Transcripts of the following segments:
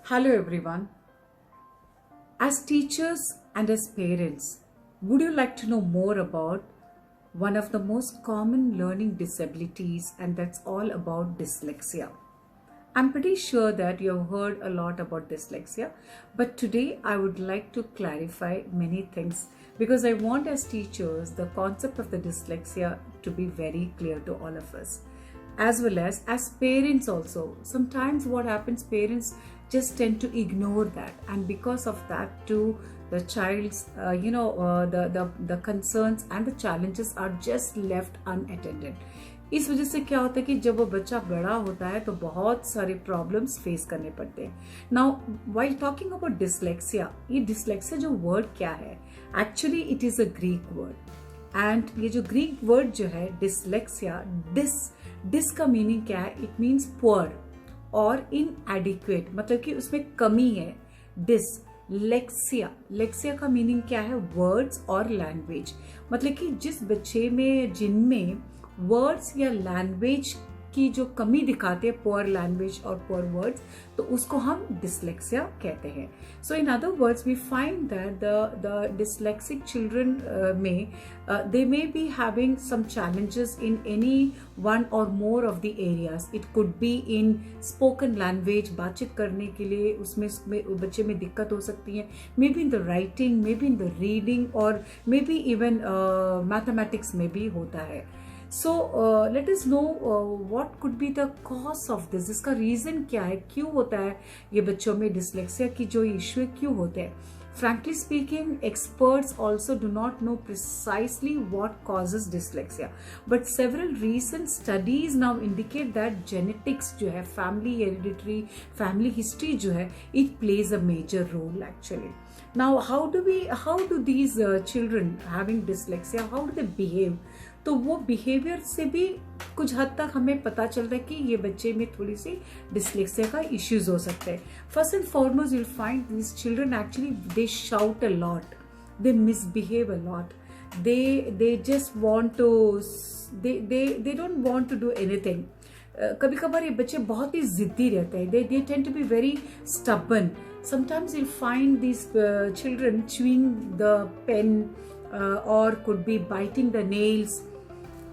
Hello everyone. As teachers and as parents, would you like to know more about one of the most common learning disabilities, and that's all about dyslexia? I'm pretty sure that you've heard a lot about dyslexia, but today I would like to clarify many things because I want, as teachers, the concept of the dyslexia to be very clear to all of us, as well as parents also. Sometimes what happens, parents just tend to ignore that, and because of that too, the child's the concerns and the challenges are just left unattended. इस वजह से क्या होता है कि जब वो बच्चा बड़ा होता है तो बहुत सारे प्रॉब्लम्स फेस करने पड़ते हैं. Now while talking about dyslexia, ये डिसलेक्सिया जो वर्ड क्या है, actually it is a Greek word. And ये जो ग्रीक वर्ड जो है डिसलेक्सिया, डिस का मीनिंग क्या है? इट मीन्स पुअर और इनएडिक्वेट, मतलब कि उसमें कमी है. लेक्सिया का मीनिंग क्या है? वर्ड्स और लैंग्वेज. मतलब कि जिस बच्चे में जिनमें वर्ड्स या लैंग्वेज की जो कमी दिखाते हैं, पुअर लैंग्वेज और पुअर वर्ड्स, तो उसको हम डिसलेक्सिया कहते हैं. So in other words we find that the dyslexic children में they may be having some challenges in any one or more of the areas. It could be in spoken language, बातचीत करने के लिए उसमें बच्चे में दिक्कत हो सकती है. May be in the writing, may be in the reading, और मे बी इवन मैथमेटिक्स में भी होता है. So let us know what could be the cause of this. इसका रीजन क्या है, क्यों होता है ये बच्चों में डिसलेक्सिया की जो इश्यू है, क्यों होते हैं? Frankly speaking, experts also do not know precisely what causes dyslexia, but several recent studies now indicate that genetics जो है, family hereditary, family history जो है, it plays a major role actually. Now how do these children having dyslexia, how do they behave? तो वो behaviour से भी कुछ हद तक हमें पता चलता है कि ये बच्चे में थोड़ी सी डिसलेक्सिया का इश्यूज हो सकते हैं. First and foremost you will find this children actually they shout a lot, they misbehave a lot, they just want to, they don't want to do anything. कभी कभार ये बच्चे बहुत ही जिद्दी रहते हैं. They tend to be very stubborn. Sometimes you find this children chewing the pen or could be biting the nails.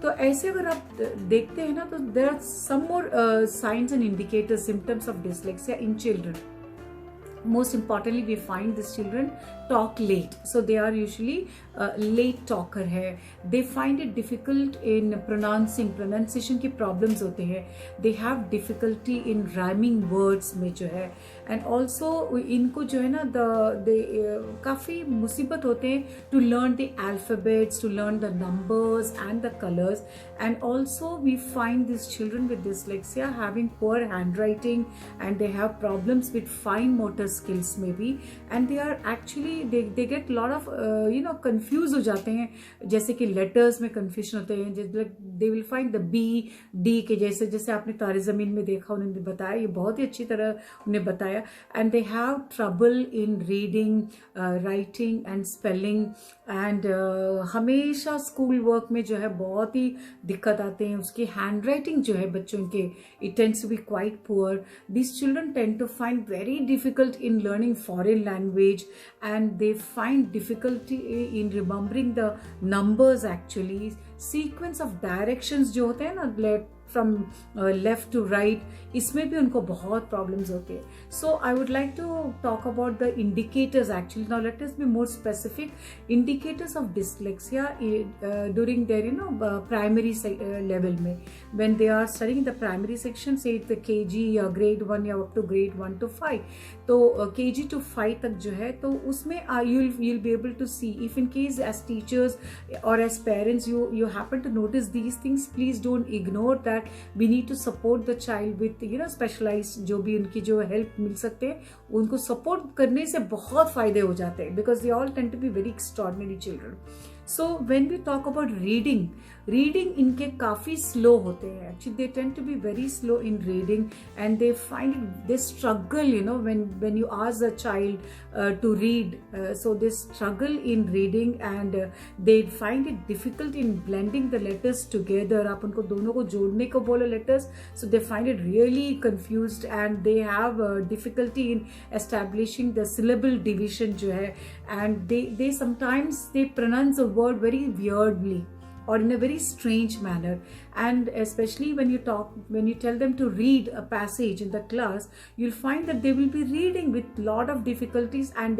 तो ऐसे अगर आप देखते हैं ना, तो there are some more science and indicators, symptoms of dyslexia in children. Most importantly, we find these children talk late, so they are usually late talker है. They find it difficult in pronunciation की problems होते हैं. They have difficulty in rhyming words में जो है, and also इनको जो है ना काफ़ी मुसीबत होते हैं to learn the alphabets, to learn the numbers and the colors. And also we find these children with dyslexia having poor handwriting, and they have problems with fine motor skills maybe, and they are actually they get lot of confused हो जाते हैं. जैसे कि letters में confusion होते हैं. They will find the B, D के जैसे आपने तारे ज़मीन में देखा, उन्होंने बताया, ये बहुत ही अच्छी तरह उन्हें बताया. And they have trouble in reading, writing and spelling, and हमेशा स्कूल वर्क में जो है बहुत ही दिक्कत आते हैं. उसकी हैंड राइटिंग जो है बच्चों के, it tends to be quite poor. These children tend to find very difficult in learning foreign language, and they find difficulty in remembering the numbers actually. Sequence of directions जो होते हैं ना, from left to right, इसमें भी उनको बहुत problems होते हैं. So I would like to talk about the indicators actually. Now let us be more specific. Indicators of dyslexia during their primary level में, when they are studying in the primary section, say the KG या grade 1 या up to grade 1 to 5. तो KG to 5 तक जो है, तो उसमें you'll be able to see, if in case as teachers or as parents you happen to notice these things, please don't ignore that. We need to support the child with specialized जो भी उनकी जो help मिल सकते हैं, उनको support करने से बहुत फायदे हो जाते हैं, because they all tend to be very extraordinary children. So when we talk about reading इनके काफ़ी स्लो होते हैं actually, they tend to be very slow in reading and they find it, they struggle when you ask a child to read, so they struggle in reading and they find it difficult in blending the letters together. आप उनको दोनों को जोड़ने को बोलो letters, so they find it really confused and they have difficulty in establishing the syllable division जो है, and they sometimes they pronounce a word very weirdly or in a very strange manner. And especially when you tell them to read a passage in the class, you'll find that they will be reading with lot of difficulties and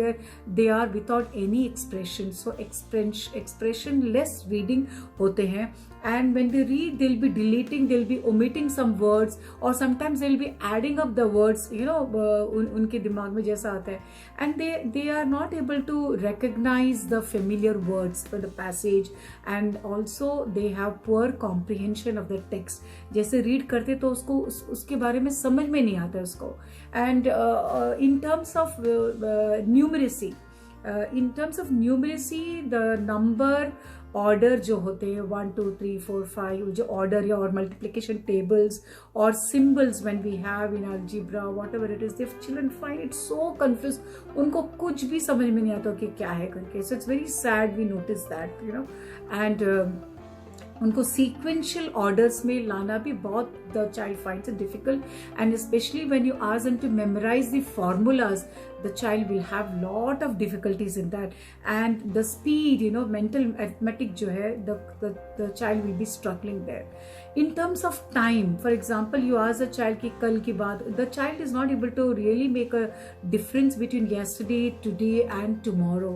they are without any expression. So expression less reading होते हैं, and when they read they'll be deleting, they'll be omitting some words, or sometimes they'll be adding up the words, उनके दिमाग में जैसा आता है, and they are not able to recognize the familiar words for the passage, and also they have poor comprehension of the text. जैसे read करते तो उसके बारे में समझ में नहीं आता उसको. And in terms of numeracy, the number order जो होते हैं 1 2 3 4 5 जो ऑर्डर या और मल्टीप्लिकेशन टेबल्स और symbols when we have in algebra whatever it is, the children find it so confuse, उनको कुछ भी समझ में नहीं आता कि क्या है करके. So it's very sad, we notice that and उनको सीक्वेंशियल ऑर्डर्स में लाना भी बहुत, the child finds it difficult, and specially when you ask them to memorize the formulas, the child will have lot of difficulties in that, and the speed, mental arithmetic jo hai, the child will be struggling there. In terms of time, for example, you ask a child ki kal ki baat, the child is not able to really make a difference between yesterday, today and tomorrow,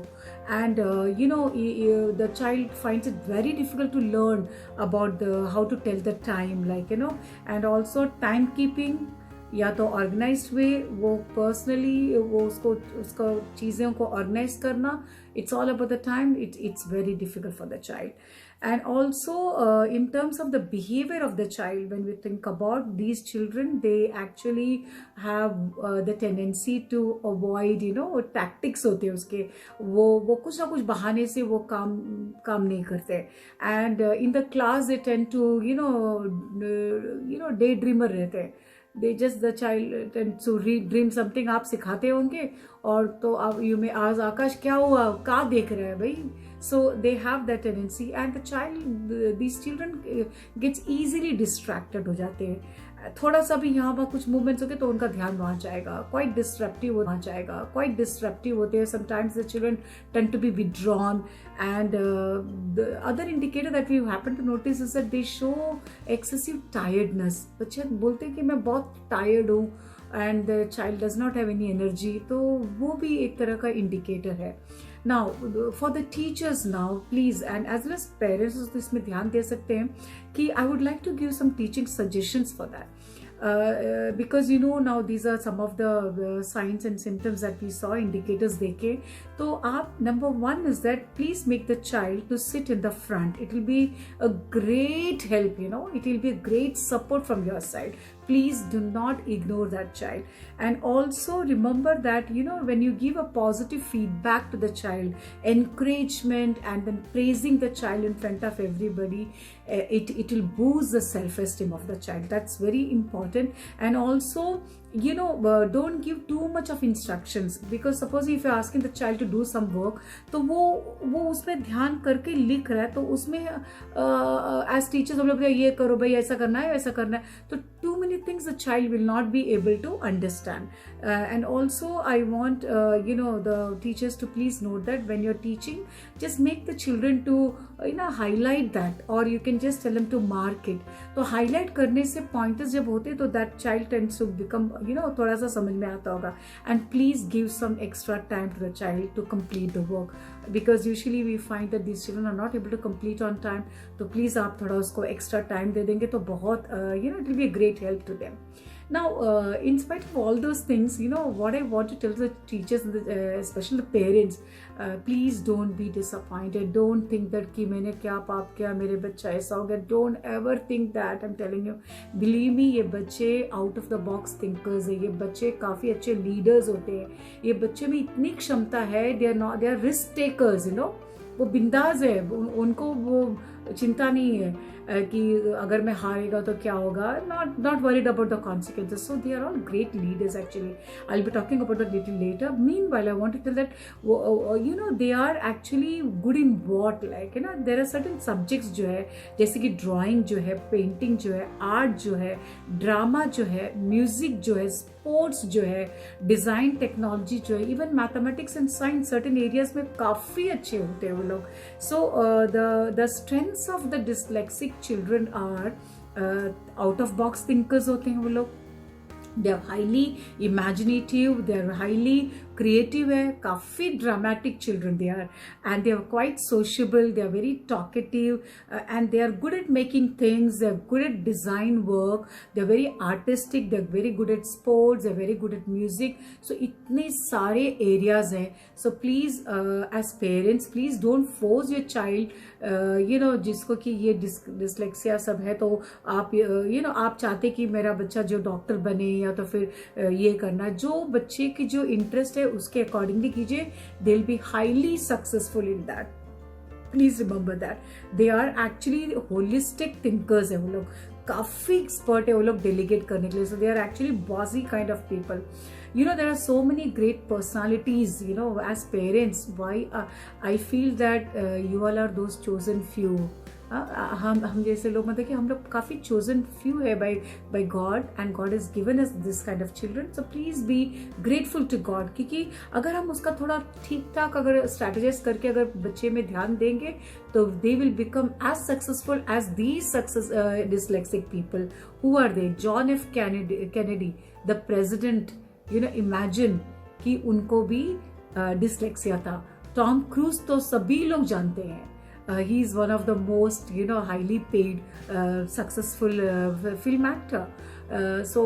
and the child finds it very difficult to learn about how to tell the time, and also timekeeping, या तो organised वे, वो personally वो उसको चीज़ों को organise करना, it's all about the time, it's very difficult for the child. And also in terms of the behavior of the child, when we think about these children, they actually have the tendency to avoid, tactics होते हैं उसके, वो कुछ ना कुछ बहाने से वो काम नहीं करते, and in the class they tend to daydreamer रहते हैं. The child tends to dream something, आप सिखाते होंगे और तो आप यू में आज आकाश क्या हुआ, क्या देख रहा है भाई. So they have that tendency, and these children gets easily distracted हो जाते हैं. थोड़ा सा भी यहाँ पर कुछ मूवमेंट्स होते तो उनका ध्यान वहाँ जाएगा, क्वाइट डिस्ट्रप्टिव होते हैं. Sometimes the children tend to be withdrawn, and the other indicator that we happen to notice is that they show excessive tiredness. बच्चे बोलते हैं कि मैं बहुत टायर्ड हूँ, and the child does not have any energy, तो वो भी एक तरह का इंडिकेटर है. Now for the teachers now, please, and as well as parents, तो इसमें ध्यान दे सकते हैं कि I would like to give some teaching suggestions for that. Because now these are some of the signs and symptoms that we saw, indicators देखे, तो आप number 1 is that please make the child to sit in the front. It will be a great help, it will be a great support from your side. Please do not ignore that child. And also remember that when you give a positive feedback to the child, encouragement, and then praising the child in front of everybody, it will boost the self-esteem of the child. That's very important. And also don't give too much of instructions, because suppose if you're asking the child to do some work, तो वो उसमें ध्यान करके लिख रहा है, तो उसमें as teachers हम लोग ये करो भाई, ऐसा करना है वैसा करना है, तो too many things the child will not be able to understand. And also I want the teachers to please note that when you're teaching, just make the children to highlight that, or you can just tell them to mark it. तो highlight करने से pointers जब होते तो that child tends to become थोड़ा सा समझ में आता होगा. And please give some extra time to the child to complete the work, because usually we find that these children are not able to complete on time. तो please आप थोड़ा उसको extra time दे देंगे तो बहुत it will be a great help to them. Now, in spite of all those things, what I want to tell the teachers, especially the parents, please don't be disappointed. Don't think that कि मैंने क्या पाप किया, मेरे बच्चा ऐसा हो गया. Don't ever think that. I'm telling you, believe me, ये बच्चे out of the box thinkers है. ये बच्चे काफ़ी अच्छे leaders होते हैं. ये बच्चे में इतनी क्षमता है. They are risk takers, वो बिंदास है, उनको वो चिंता नहीं है कि अगर मैं हारेगा तो क्या होगा, not worried about the consequences. So they are all great leaders actually. I'll be talking about that little later. Meanwhile, I want to tell that they are actually good in what, like there are certain subjects जो है, जैसे कि drawing जो है, painting जो है, art जो है, drama जो है, music जो है, स्पोर्ट्स जो है, डिज़ाइन टेक्नोलॉजी जो है, even mathematics and science certain areas में काफ़ी अच्छे होते हैं वो लोग. So the strengths of the dyslexic children are out of box thinkers होते हैं वो लोग. They are highly imaginative, they are highly creative है, काफ़ी dramatic children they are, and they are quite sociable, they are very talkative, and they are good at making things, they are good at design work, they are very artistic, they are very good at sports, they are very good at music. So इतने सारे areas हैं. So please as parents please don't force your child, जिसको कि ये dyslexia सब है, तो आप आप चाहते कि मेरा बच्चा जो डॉक्टर बने या तो फिर ये करना, जो बच्चे की जो इंटरेस्ट है उसके अकॉर्डिंगली कीजिए. They will be highly successful in that. Please remember that they are actually holistic thinkers है वो लोग, काफी एक्सपर्ट है वो लोग डेलीगेट करने के लिए. So they are actually bossy kind of people. There are so many great personalities, as parents. Why I feel that you all are those chosen few. हम जैसे लोग मतलब कि हम लोग काफ़ी chosen few है by God, and God has given us this kind of children. So please be grateful to God, क्योंकि अगर हम उसका थोड़ा ठीक ठाक अगर strategize करके अगर बच्चे में ध्यान देंगे तो they will become as successful as these dyslexic people. Who are they? John F. Kennedy, the president. Imagine कि उनको भी डिसलेक्सिया था. टॉम क्रूज तो सभी लोग जानते हैं. He is one of the most highly paid successful film actor. So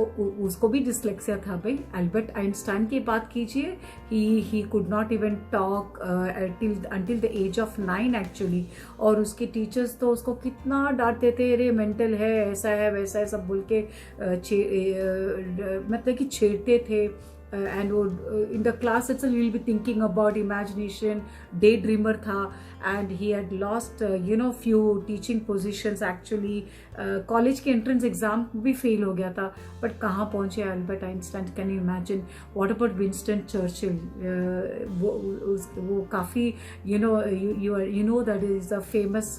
उसको भी डिसलेक्सिया था भाई. एल्बर्ट आइंस्टाइन की बात कीजिए, he could not even talk until the age of 9 actually. और उसके टीचर्स तो उसको कितना डांटते थे, अरे मेंटल है, ऐसा है वैसा है सब बोल के मतलब कि छेड़ते थे. And in the class itself we will be thinking about imagination, daydreamer tha, and he had lost few teaching positions actually. College के entrance exam भी fail हो गया था, but कहाँ पहुँचे Albert Einstein. can you imagine? What about Winston Churchill? वो काफ़ी that is a famous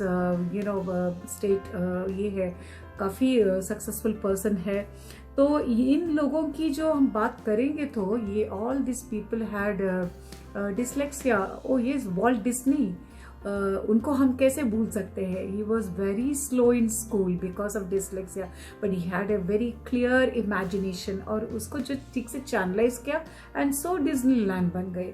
state ये है, काफ़ी सक्सेसफुल पर्सन है. तो इन लोगों की जो हम बात करेंगे तो ये all this people had dyslexia. O yes, Walt Disney, उनको हम कैसे भूल सकते हैं. He was very slow in school because of dyslexia, but he had a very clear imagination, और उसको जो ठीक से चैनलाइज किया, एंड सो डिज्नीलैंड बन गए.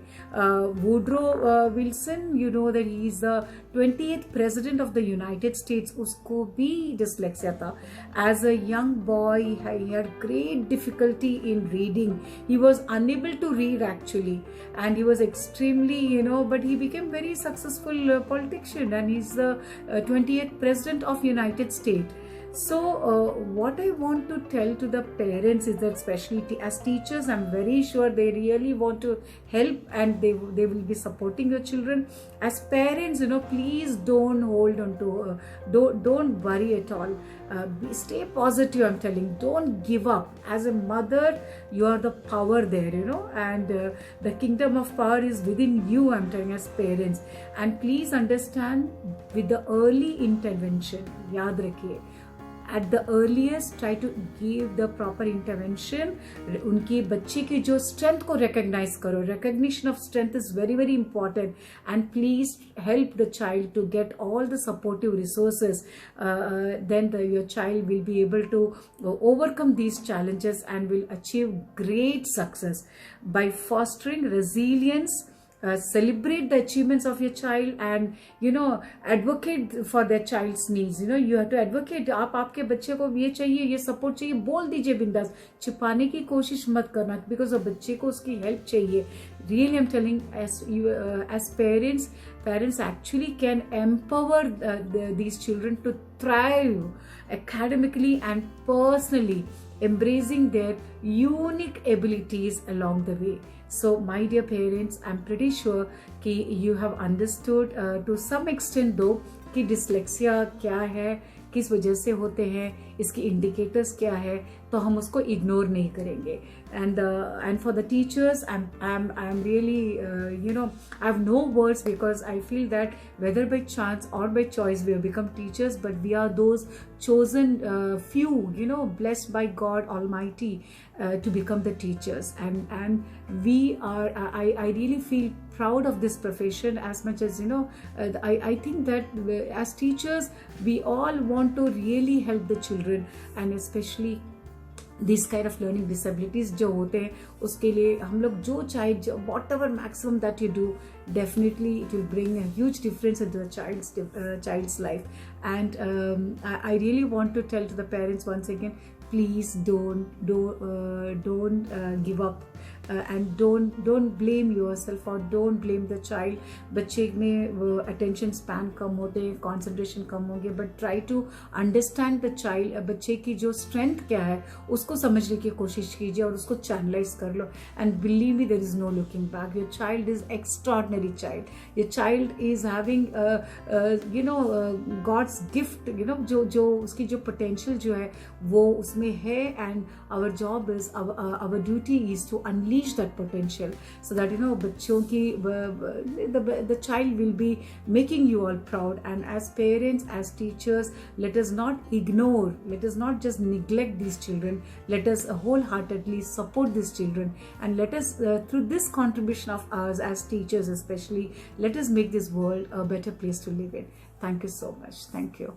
Woodrow Wilson, that he is the 28th president of the United States, उसको भी डिसलेक्सिया था. As a young boy, he had great difficulty in reading. He was unable to read actually, and he was extremely, but he became very successful politician, and he's the 28th president of United States. So what I want to tell to the parents is that, especially as teachers, I'm very sure they really want to help, and they will be supporting your children. As parents, please don't hold on to don't worry at all. Stay positive, I'm telling. Don't give up. As a mother, you are the power there, and the kingdom of power is within you, I'm telling, as parents. And please understand, with the early intervention, याद रखिए, at the earliest try to give the proper intervention. उनके बच्चे की जो strength को recognize करो. Recognition of strength is very very important, and please help the child to get all the supportive resources. Then your child will be able to overcome these challenges and will achieve great success by fostering resilience. Celebrate the achievements of your child, and advocate for their child's needs. You have to advocate. आप आपके बच्चे को ये चाहिए, ये support चाहिए, बोल दीजिए बिंदास. छिपाने की कोशिश मत करना, बिकॉज बच्चे को उसकी हेल्प चाहिए. Really, I'm telling, as parents actually can empower these children to thrive academically and personally. embracing their unique abilities along the way. So, my dear parents, I'm pretty sure कि you have understood to some extent though कि dyslexia क्या है, किस वजह से होते हैं, इसकी इंडिकेटर्स क्या है, तो हम उसको इग्नोर नहीं करेंगे. And for the teachers, I'm really I have no words, because I feel that whether by chance or by choice we have become teachers, but we are those chosen few, blessed by God Almighty to become the teachers. And we are, I really feel proud of this profession as much as I think that as teachers we all want to really help the children, and especially this kind of learning disabilities जो होते हैं उसके लिए हम लोग जो चाहे what ever maximum that you do, definitely it will bring a huge difference in the child's life. And I really want to tell to the parents once again, please don't give up, and don't blame yourself or don't blame the child. बच्चे में attention span कम होते हैं, concentration कम होंगे, but try to understand the child. बच्चे की जो strength क्या है उसको समझने की कोशिश कीजिए और उसको channelize कर लो. And believe me, there is no looking back. Your child is extraordinary child. Your child is having God's gift. जो उसकी जो potential जो है वो उसमें है, and our job is our duty is to unleash that potential so that बच्चों की the child will be making you all proud. And as parents, as teachers, let us not ignore, let us not just neglect these children, let us wholeheartedly support these children, and let us through this contribution of ours as teachers especially, let us make this world a better place to live in. Thank you so much. Thank you.